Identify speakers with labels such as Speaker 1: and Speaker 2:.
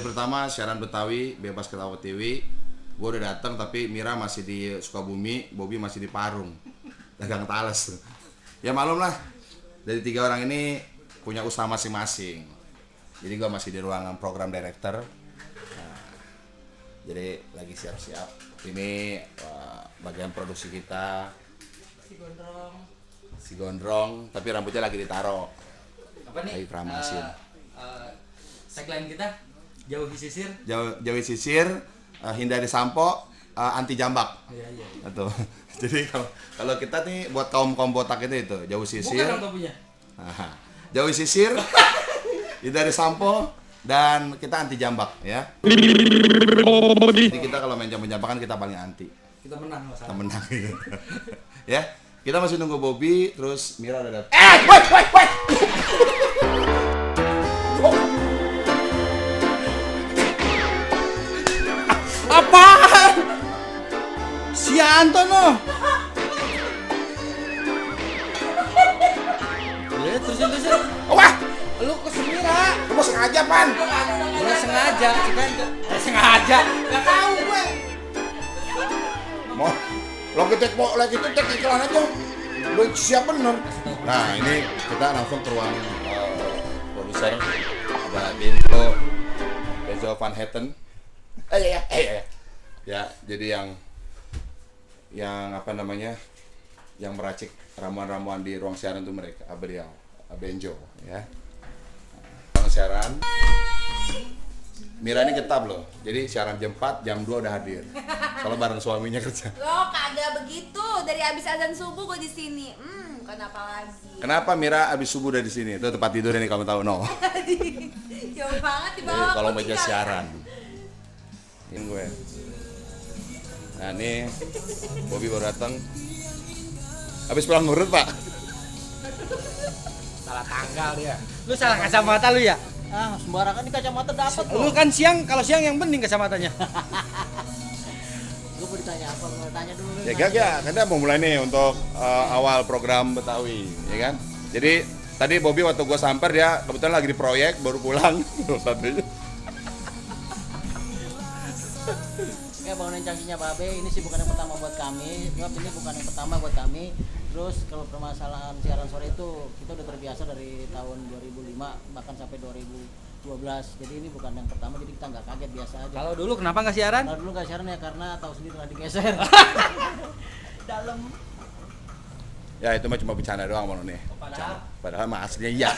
Speaker 1: pertama siaran Betawi Bebas Ketawa TV. Gue udah datang tapi Mira masih di Sukabumi, Bobby masih di Parung, dagang talas. Ya malum lah, dari 3 orang ini punya usaha masing-masing. Jadi gue masih di ruangan program director. Nah, jadi lagi siap-siap. Ini bagian produksi kita. Si gondrong, tapi rambutnya lagi ditaro.
Speaker 2: Apa nih?
Speaker 1: Lagi keramasin.
Speaker 2: Tagline kita jauhi sisir.
Speaker 1: Jauhi sisir, hindari sampo, anti jambak.
Speaker 2: Iya.
Speaker 1: Atau jadi kalau kita nih buat kaum botak itu jauh sisir.
Speaker 2: Bukan topinya.
Speaker 1: Jauh sisir, hindari sampo dan kita anti jambak ya. Jadi kita kalau main jambak-jambakan kita paling anti.
Speaker 2: Kita menang masalah.
Speaker 1: Kita menang gitu. Ya. Kita masih nunggu Bobby, terus Mira udah datang.
Speaker 3: Wait! Apaan? Si Antono.
Speaker 2: Ya, terusin.
Speaker 3: Wah,
Speaker 2: Lu ke Semira.
Speaker 3: lu sengaja pan?
Speaker 2: Gua sengaja, kan sengaja.
Speaker 3: Gak tahu gue. Mau lagi itu cek iklan aja. Lu siap bener.
Speaker 1: Nah, ini kita langsung ke ruang produser. Ada Benzo Van Hetten.
Speaker 3: Iya.
Speaker 1: Ya, jadi yang apa namanya? Yang meracik ramuan-ramuan di ruang siaran itu mereka, Benjo ya. Ruang siaran. Mira ini ketap loh. Jadi siaran jam 4, jam 2 udah hadir. Kalau bareng suaminya kerja.
Speaker 4: Lo kagak begitu. Dari abis azan subuh gue di sini. Kenapa lagi?
Speaker 1: Kenapa Mira abis subuh udah di sini? Itu tempat tidur ini kamu tahu no.
Speaker 4: Jauh banget di
Speaker 1: Jadi
Speaker 4: bawah.
Speaker 1: kalau meja siaran. Ini gue. Nah, ini Bobby baru datang. Habis pulang ngurut, Pak.
Speaker 2: Salah tanggal dia. Lu salah kacamata lu ya?
Speaker 3: Sembarangan nih kacamata dapat
Speaker 2: Lu kan siang, kalau siang yang bening kacamatanya.
Speaker 3: Gue mau ditanya apa? Mau tanya dulu.
Speaker 1: Ya gak, kita mau mulai nih untuk awal program Betawi, ya kan? Jadi tadi Bobby waktu gue samper dia kebetulan lagi di proyek, baru pulang. Satunya.
Speaker 5: Ya bangunan cangkingnya Pak Abe, ini sih bukan yang pertama buat kami, sebab ini bukan yang pertama buat kami. Terus kalau permasalahan siaran sore itu kita udah terbiasa dari tahun 2005 bahkan sampai 2012. Jadi ini bukan yang pertama, jadi kita nggak kaget, biasa aja.
Speaker 2: Kalau dulu kenapa nggak siaran?
Speaker 5: Kalau dulu nggak siaran ya karena tahu sendiri lah digeser. Dalam.
Speaker 1: Ya itu mah cuma bercanda doang mau nih.
Speaker 2: Padahal
Speaker 1: Padahal mah aslinya iya.